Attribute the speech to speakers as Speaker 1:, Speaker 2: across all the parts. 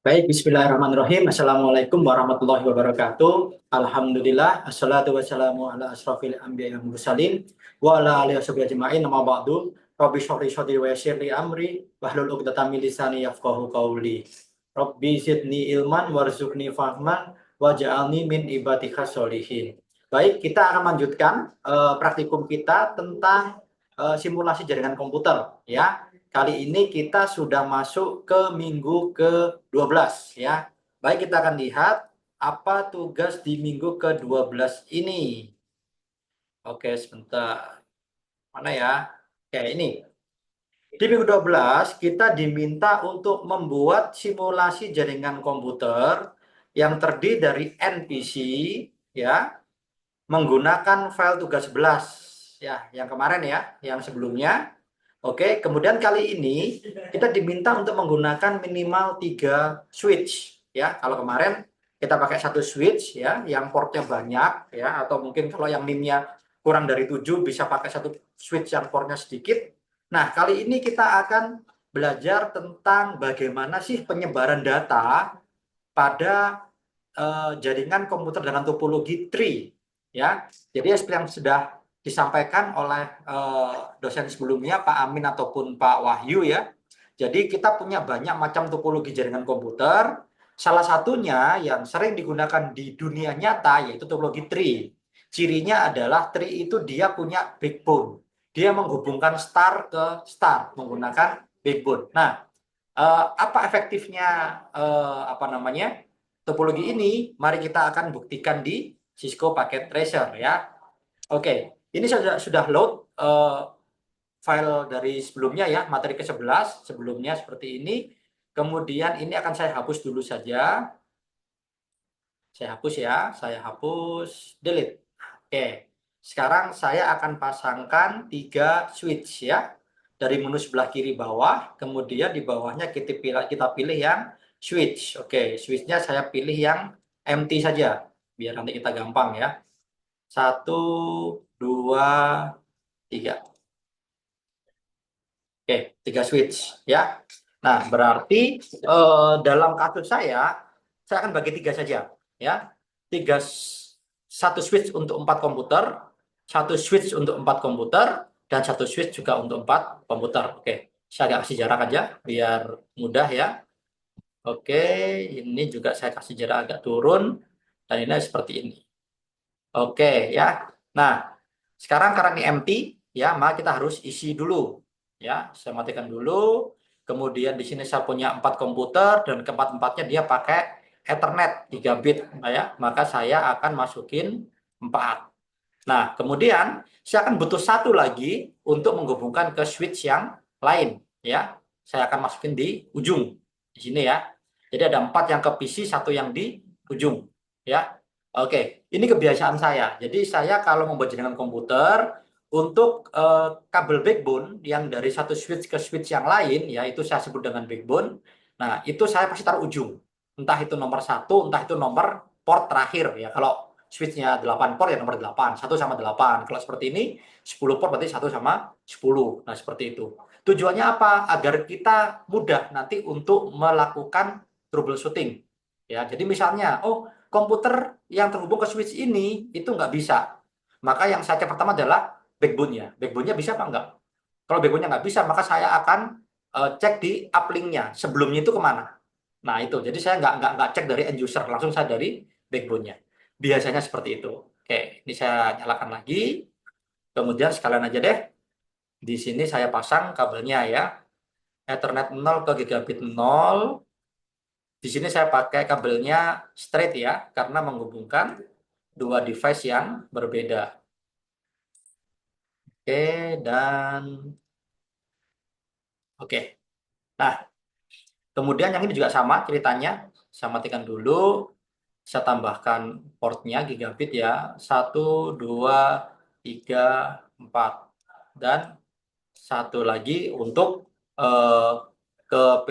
Speaker 1: Baik, bismillahirrahmanirrahim. Assalamualaikum warahmatullahi wabarakatuh. Alhamdulillah, assalatu wassalamu ala asrafil anbiya wal mursalin wa ala alihi washabihi ajma'in. Amma ba'du. Rabbi shrah li sadri wa yassir li amri wahlul 'uqdatam min lisani yafqahu qawli. Rabbi zidni ilman warzuqni fahman waj'alni min ibadika sholihin. Baik, kita akan lanjutkan praktikum kita tentang simulasi jaringan komputer ya. Kali ini kita sudah masuk ke minggu ke-12 ya. Baik, kita akan lihat apa tugas di minggu ke-12 ini. Oke, sebentar. Mana ya? Oke, ini. Di minggu 12 kita diminta untuk membuat simulasi jaringan komputer yang terdiri dari NPC ya, menggunakan file tugas 11 ya, yang kemarin ya, yang sebelumnya. Oke, kemudian kali ini kita diminta untuk menggunakan minimal 3 switch ya. Kalau kemarin kita pakai satu switch ya, yang portnya banyak ya, atau mungkin kalau yang NIM-nya kurang dari 7 bisa pakai satu switch yang portnya sedikit. Nah, kali ini kita akan belajar tentang bagaimana sih penyebaran data pada jaringan komputer dengan topologi tree ya. Jadi seperti yang sudah disampaikan oleh dosen sebelumnya Pak Amin ataupun Pak Wahyu ya. Jadi kita punya banyak macam topologi jaringan komputer. Salah satunya yang sering digunakan di dunia nyata yaitu topologi tree. Cirinya adalah tree itu dia punya backbone. Dia menghubungkan star ke star menggunakan backbone. Nah, apa efektifnya apa namanya topologi ini? Mari kita akan buktikan di Cisco Packet Tracer ya. Oke, ini sudah load file dari sebelumnya ya, materi ke-11 sebelumnya seperti ini. Kemudian ini akan saya hapus dulu saja. Saya hapus ya, saya hapus, delete. Oke, sekarang saya akan pasangkan 3 switch ya. Dari menu sebelah kiri bawah, kemudian di bawahnya kita pilih yang switch. Oke, switchnya saya pilih yang empty saja, biar nanti kita gampang ya. 1, 2, 3. Oke, 3 switch ya. Nah, berarti dalam kasus saya akan bagi 3 saja ya. 3 satu switch untuk 4 komputer, satu switch untuk 4 komputer, dan satu switch juga untuk 4 komputer. Oke, saya agak kasih jarak aja biar mudah ya. Oke, ini juga saya kasih jarak agak turun dan ini seperti ini. Oke ya. Nah, sekarang karena ini empty ya, maka kita harus isi dulu. Ya, saya matikan dulu. Kemudian di sini saya punya 4 komputer dan keempat-empatnya dia pakai Ethernet 3 bit ya. Maka saya akan masukin 4. Nah, kemudian saya akan butuh satu lagi untuk menghubungkan ke switch yang lain ya. Saya akan masukin di ujung di sini ya. Jadi ada 4 yang ke PC, satu yang di ujung ya. Oke, ini kebiasaan saya. Jadi saya kalau membuat jaringan komputer untuk kabel backbone yang dari satu switch ke switch yang lain, ya itu saya sebut dengan backbone. Nah, itu saya pasti taruh ujung. Entah itu nomor 1, entah itu nomor port terakhir ya. Kalau switch-nya 8 port ya nomor 8, 1 sama 8. Kalau seperti ini 10 port berarti 1 sama 10. Nah, seperti itu. Tujuannya apa? Agar kita mudah nanti untuk melakukan troubleshooting. Ya, jadi misalnya, oh komputer yang terhubung ke switch ini itu nggak bisa. Maka yang saya cek pertama adalah backbone-nya. Backbone-nya bisa apa enggak? Kalau backbone-nya nggak bisa, maka saya akan cek di uplink-nya. Sebelumnya itu kemana? Nah itu, jadi saya nggak cek dari end user, langsung saya dari backbone-nya. Biasanya seperti itu. Oke, ini saya nyalakan lagi. Kemudian sekalian aja deh. Di sini saya pasang kabelnya ya. Ethernet 0 ke gigabit 0. Di sini saya pakai kabelnya straight ya, karena menghubungkan dua device yang berbeda. Oke, dan oke. Nah, kemudian yang ini juga sama ceritanya. Saya matikan dulu. Saya tambahkan portnya gigabit ya. 1, 2, 3, 4. Dan satu lagi untuk eh, ke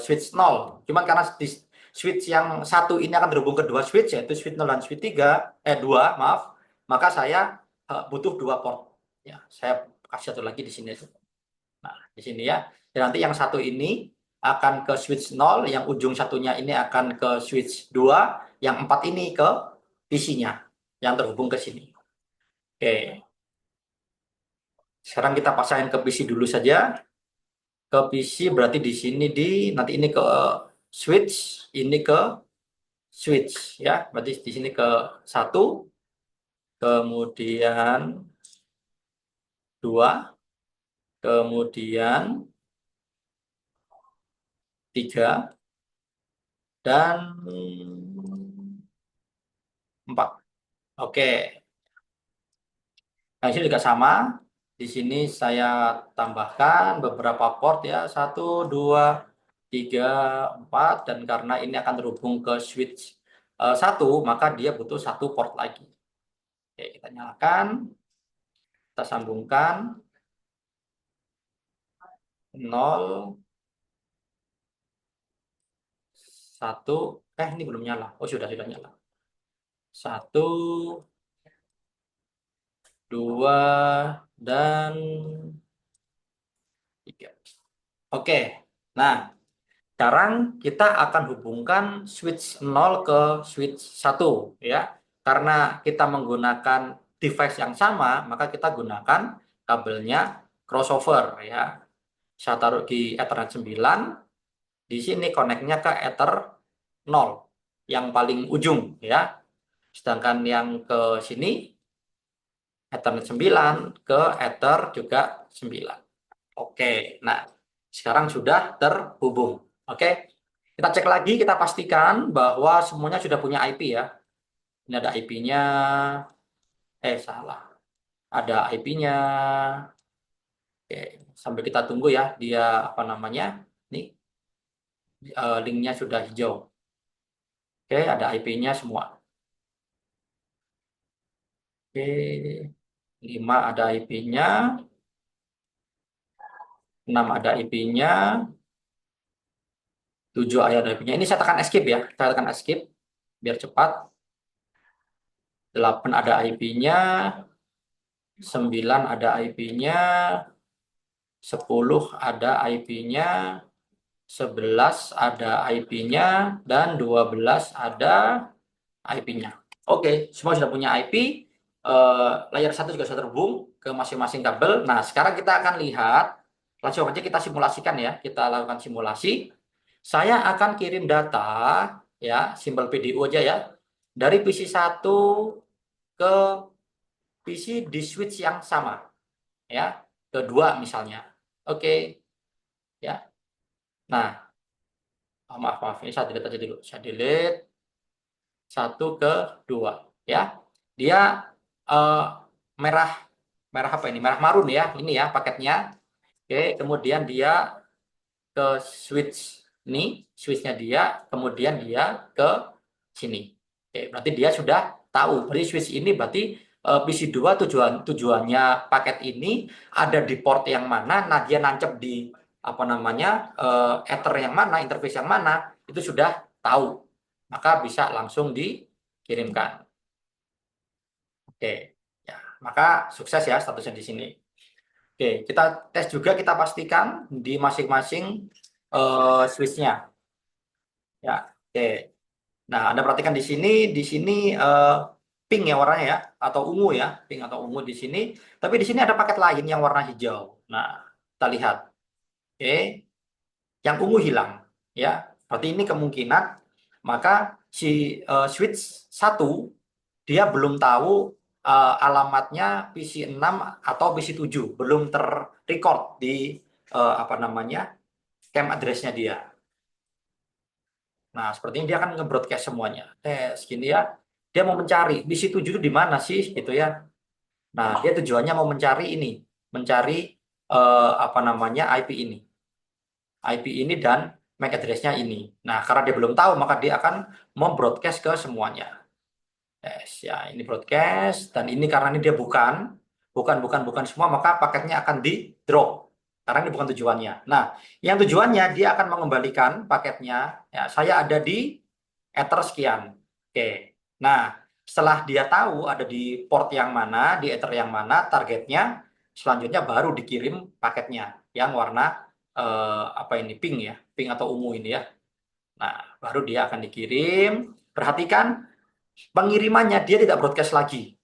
Speaker 1: switch 0. Cuman karena di switch yang satu ini akan terhubung ke dua switch, yaitu switch 0 dan switch 3, 2, maaf, maka saya butuh 2 port. Ya, saya kasih satu lagi di sini. Nah, di sini ya. Dan nanti yang satu ini akan ke switch 0, yang ujung satunya ini akan ke switch 2, yang 4 ini ke PC-nya yang terhubung ke sini. Oke. Sekarang kita pasangin ke PC dulu saja. Ke PC berarti di sini nanti ini ke switch, ini ke switch ya. Berarti di sini ke 1, kemudian 2, kemudian 3 dan 4. Oke. Nah, ini juga sama. Di sini saya tambahkan beberapa port ya. 1, 2, 3, 4. Dan karena ini akan terhubung ke switch 1, maka dia butuh 1 port lagi. Oke, kita nyalakan. Kita sambungkan. 0, 1. Ini belum nyala. Oh, sudah nyala. 1, 2, dan 3. Oke. Nah, sekarang kita akan hubungkan switch 0 ke switch 1 ya. Karena kita menggunakan device yang sama, maka kita gunakan kabelnya crossover ya. Saya taruh di Ethernet 9, di sini koneknya ke Ether 0 yang paling ujung ya. Sedangkan yang ke sini Ethernet 9 ke Ether juga 9. Oke. Nah, sekarang sudah terhubung. Oke. Kita cek lagi, kita pastikan bahwa semuanya sudah punya IP ya. Ini ada IP-nya. Salah. Ada IP-nya. Oke, sambil kita tunggu ya, dia apa namanya? Nih, linknya sudah hijau. Oke, ada IP-nya semua. Oke, 5 ada IP-nya, 6 ada IP-nya, 7 ada IP-nya. Ini saya tekan escape ya, saya tekan escape biar cepat. 8 ada IP-nya, 9 ada IP-nya, 10 ada IP-nya, 11 ada IP-nya, dan 12 ada IP-nya. Oke, semua sudah punya IP. Layar 1 juga sudah terhubung ke masing-masing kabel. Nah, sekarang kita akan lihat, langsung aja kita simulasikan ya. Kita lakukan simulasi. Saya akan kirim data, ya, simbol PDU aja ya, dari PC 1 ke PC di switch yang sama, ya, kedua misalnya. Oke, ya. Nah, maaf, ini saya delete aja dulu. Saya delete 1 ke 2, ya. Dia eh, merah merah apa ini? Merah marun ya, ini ya paketnya. Oke, kemudian dia ke switch ini, switchnya dia, kemudian dia ke sini. Oke, berarti dia sudah tahu. Berarti switch ini berarti PC2 tujuannya paket ini ada di port yang mana. Nah, dia nancep di apa namanya ether yang mana, interface yang mana, itu sudah tahu. Maka bisa langsung dikirimkan. Oke, ya, maka sukses ya statusnya di sini. Oke, kita tes juga, kita pastikan di masing-masing switch-nya. Ya, oke. Nah, Anda perhatikan di sini pink ya warnanya ya, atau ungu ya, pink atau ungu di sini. Tapi di sini ada paket lain yang warna hijau. Nah, kita lihat. Oke, yang ungu hilang. Ya, berarti ini kemungkinan maka si switch 1 dia belum tahu alamatnya PC6 atau PC7, belum terrecord di apa namanya camp address-nya dia. Nah, sepertinya dia akan nge-broadcast semuanya. Tes gini ya. Dia mau mencari PC7 itu di mana sih gitu ya. Nah, dia tujuannya mau mencari ini, mencari apa namanya IP ini. IP ini dan MAC address-nya ini. Nah, karena dia belum tahu, maka dia akan membroadcast ke semuanya. Yes, ya, ini broadcast dan ini karena ini dia bukan semua, maka paketnya akan di drop karena ini bukan tujuannya. Nah, yang tujuannya dia akan mengembalikan paketnya. Ya, saya ada di ether sekian. Oke. Nah, setelah dia tahu ada di port yang mana, di ether yang mana targetnya, selanjutnya baru dikirim paketnya yang warna apa ini, pink ya, pink atau ungu ini ya. Nah, baru dia akan dikirim. Perhatikan pengirimannya dia tidak broadcast lagi.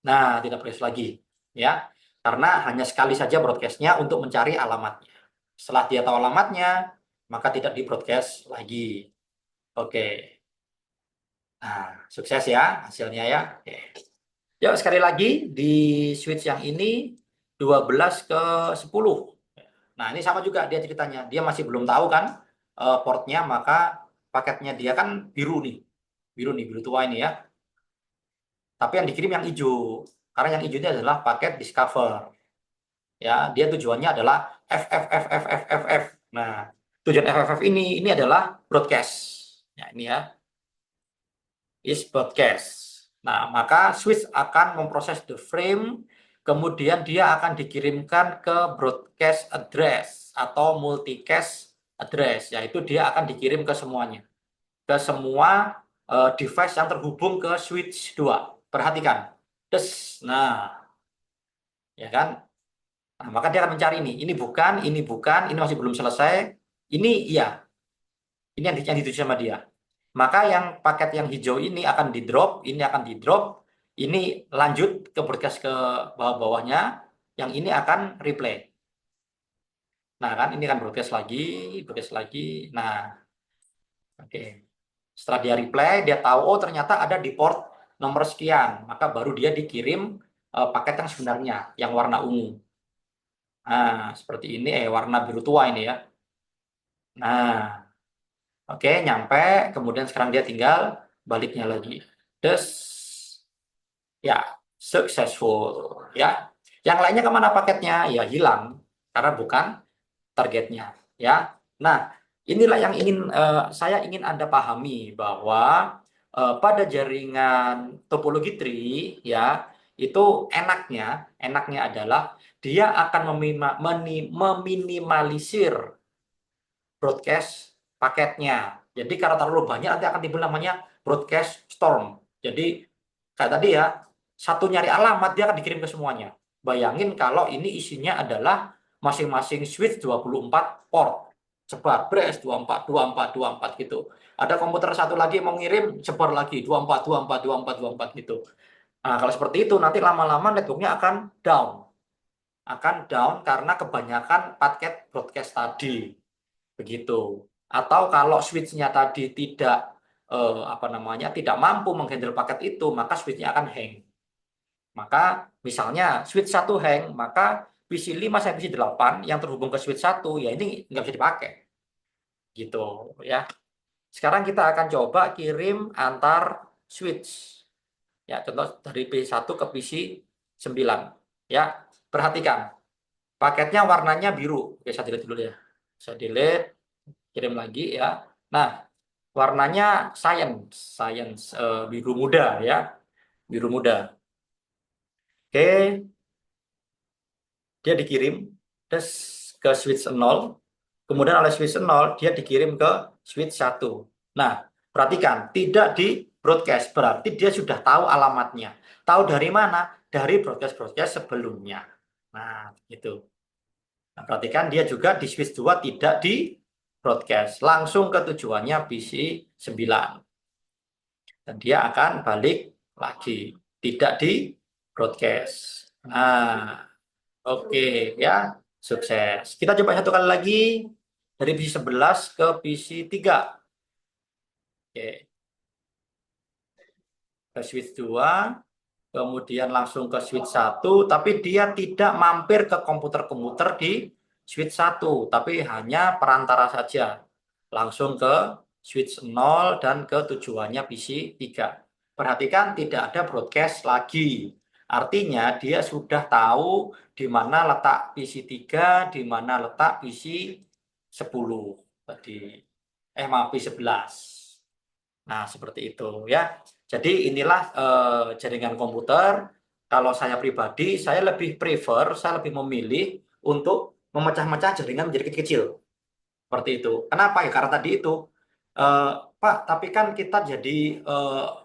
Speaker 1: Nah, tidak broadcast lagi ya. Karena hanya sekali saja broadcastnya untuk mencari alamatnya. Setelah dia tahu alamatnya, maka tidak di broadcast lagi. Oke. Nah, sukses ya hasilnya ya. Oke. Yuk sekali lagi di switch yang ini 12 ke 10. Nah, ini sama juga dia ceritanya. Dia masih belum tahu kan portnya, maka paketnya dia kan biru nih. Biru nih, biru tua ini ya. Tapi yang dikirim yang hijau. Karena yang hijau ini adalah paket Discover. Ya, dia tujuannya adalah FFFFFFF. Nah, tujuan FFF ini adalah broadcast. Ya, ini ya, is broadcast. Nah, maka switch akan memproses the frame, kemudian dia akan dikirimkan ke broadcast address atau multicast address, yaitu dia akan dikirim ke semuanya, ke semua device yang terhubung ke switch 2. Perhatikan. Nah, ya kan? Nah, maka dia akan mencari ini bukan, ini masih belum selesai, ini iya, ini yang dituju sama dia. Maka yang paket yang hijau ini akan di drop, ini lanjut ke broadcast ke bawah-bawahnya, yang ini akan replay. Nah kan, ini kan broadcast lagi. Nah, oke. Setelah dia replay, dia tahu, oh ternyata ada di port nomor sekian, maka baru dia dikirim paket yang sebenarnya, yang warna ungu. Nah, seperti ini, warna biru tua ini ya. Nah, oke, nyampe, kemudian sekarang dia tinggal baliknya lagi. Terus, ya, successful. Ya, yang lainnya kemana paketnya? Ya, hilang, karena bukan targetnya. Ya, nah, inilah yang saya ingin Anda pahami bahwa pada jaringan topologi tree, ya, itu enaknya adalah dia akan meminimalisir broadcast paketnya. Jadi kalau terlalu banyak nanti akan timbul namanya broadcast storm. Jadi kayak tadi ya, satu nyari alamat dia akan dikirim ke semuanya. Bayangin kalau ini isinya adalah masing-masing switch 24 port. Sebar, bres 24, 24, 24 gitu. Ada komputer satu lagi mau ngirim, sebar lagi 24, 24, 24, 24 gitu. Nah, kalau seperti itu nanti lama-lama networknya akan down. Akan down karena kebanyakan paket broadcast tadi. Begitu. Atau kalau switch-nya tadi tidak mampu menghandle paket itu, maka switch-nya akan hang. Maka misalnya switch 1 hang, maka PC 5 sampai PC 8 yang terhubung ke switch 1 ya ini nggak bisa dipakai. Gitu ya. Sekarang kita akan coba kirim antar switch. Ya, contoh dari PC 1 ke PC 9. Ya, perhatikan. Paketnya warnanya biru. Oke, saya delete dulu ya. Saya delete, kirim lagi ya. Nah, warnanya science biru muda ya, biru muda. Oke, dia dikirim ke switch 0, kemudian oleh switch 0 dia dikirim ke switch 1. Nah, perhatikan, tidak di broadcast, berarti dia sudah tahu alamatnya. Tahu dari mana? Dari broadcast-broadcast sebelumnya. Nah, gitu. Nah, perhatikan dia juga di switch 2 tidak di broadcast, langsung ke tujuannya PC 9. Dan dia akan balik lagi, tidak di broadcast. Nah, oke ya, sukses. Kita coba satu kali lagi dari PC 11 ke PC 3. Oke, ke switch 2, kemudian langsung ke switch 1, tapi dia tidak mampir ke komputer-komputer di switch 1, tapi hanya perantara saja. Langsung ke switch 0 dan ke tujuannya PC 3. Perhatikan tidak ada broadcast lagi. Artinya dia sudah tahu di mana letak PC 3, di mana letak PC 10 tadi. Maaf, PC 11. Nah, seperti itu ya. Jadi inilah jaringan komputer. Kalau saya pribadi, saya lebih memilih untuk memecah-mecah jaringan menjadi kecil-kecil. Seperti itu. Kenapa ya? Karena tadi itu, Pak, tapi kan kita jadi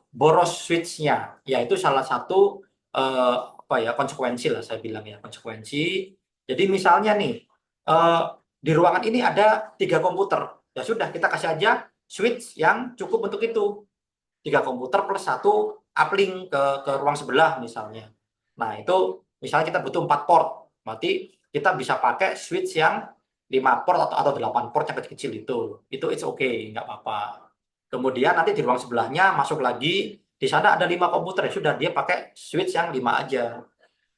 Speaker 1: boros switch-nya. Ya, itu salah satu konsekuensi lah saya bilang ya, konsekuensi. Jadi misalnya nih, di ruangan ini ada 3 komputer. Ya sudah, kita kasih aja switch yang cukup untuk itu. 3 komputer plus 1 uplink ke ruang sebelah misalnya. Nah, itu misalnya kita butuh 4 port. Berarti kita bisa pakai switch yang 5 port atau 8 port yang kecil-kecil itu. Itu it's okay, nggak apa-apa. Kemudian nanti di ruang sebelahnya masuk lagi, di sana ada 5 komputer, ya sudah dia pakai switch yang 5 aja.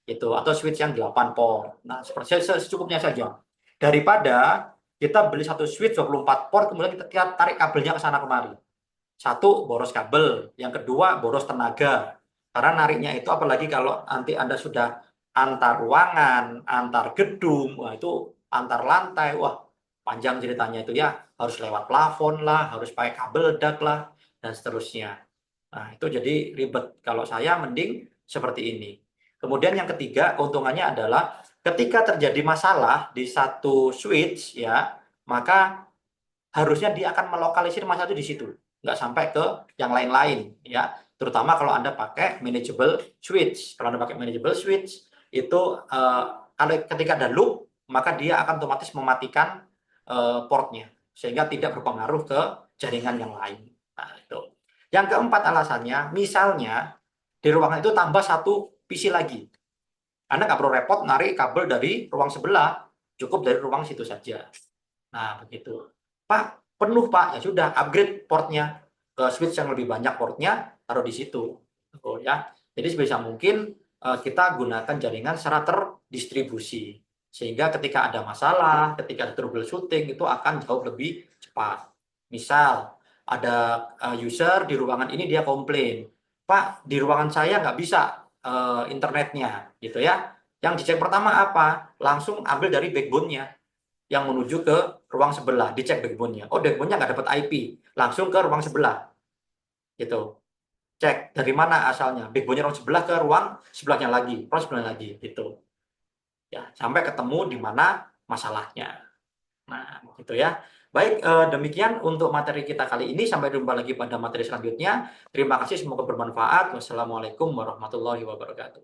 Speaker 1: Itu atau switch yang 8 port. Nah, seperti secukupnya saja. Daripada kita beli satu switch 24 port kemudian kita tarik kabelnya ke sana kemari. Satu, boros kabel. Yang kedua, boros tenaga. Karena nariknya itu apalagi kalau nanti Anda sudah antar ruangan, antar gedung, wah itu antar lantai, wah panjang ceritanya itu ya. Harus lewat plafon lah, harus pakai kabel dak lah, dan seterusnya. Nah, itu jadi ribet. Kalau saya mending seperti ini. Kemudian yang ketiga, keuntungannya adalah ketika terjadi masalah di satu switch ya, maka harusnya dia akan melokalisir masalah itu di situ, nggak sampai ke yang lain-lain ya. Terutama kalau Anda pakai manageable switch. Kalau Anda pakai manageable switch itu kalau ketika ada loop maka dia akan otomatis mematikan portnya sehingga tidak berpengaruh ke jaringan yang lain. Nah, itu. Yang keempat alasannya, misalnya di ruangan itu tambah satu PC lagi. Anda nggak perlu repot narik kabel dari ruang sebelah, cukup dari ruang situ saja. Nah, begitu. Pak, penuh Pak. Ya sudah, upgrade portnya ke switch yang lebih banyak portnya, taruh di situ. Oh, ya. Jadi sebisa mungkin kita gunakan jaringan secara terdistribusi. Sehingga ketika ada masalah, ketika ada troubleshooting, itu akan jauh lebih cepat. Misal, ada user di ruangan ini dia komplain, Pak, di ruangan saya nggak bisa internetnya, gitu ya. Yang dicek pertama apa? Langsung ambil dari backbone-nya yang menuju ke ruang sebelah, dicek backbone-nya. Oh, backbone-nya nggak dapat IP, langsung ke ruang sebelah, gitu. Cek dari mana asalnya, backbone-nya ruang sebelah ke ruang sebelahnya lagi, ruang sebelah lagi, gitu. Ya, sampai ketemu di mana masalahnya. Nah, gitu ya. Baik, demikian untuk materi kita kali ini. Sampai jumpa lagi pada materi selanjutnya. Terima kasih, semoga bermanfaat. Wassalamualaikum warahmatullahi wabarakatuh.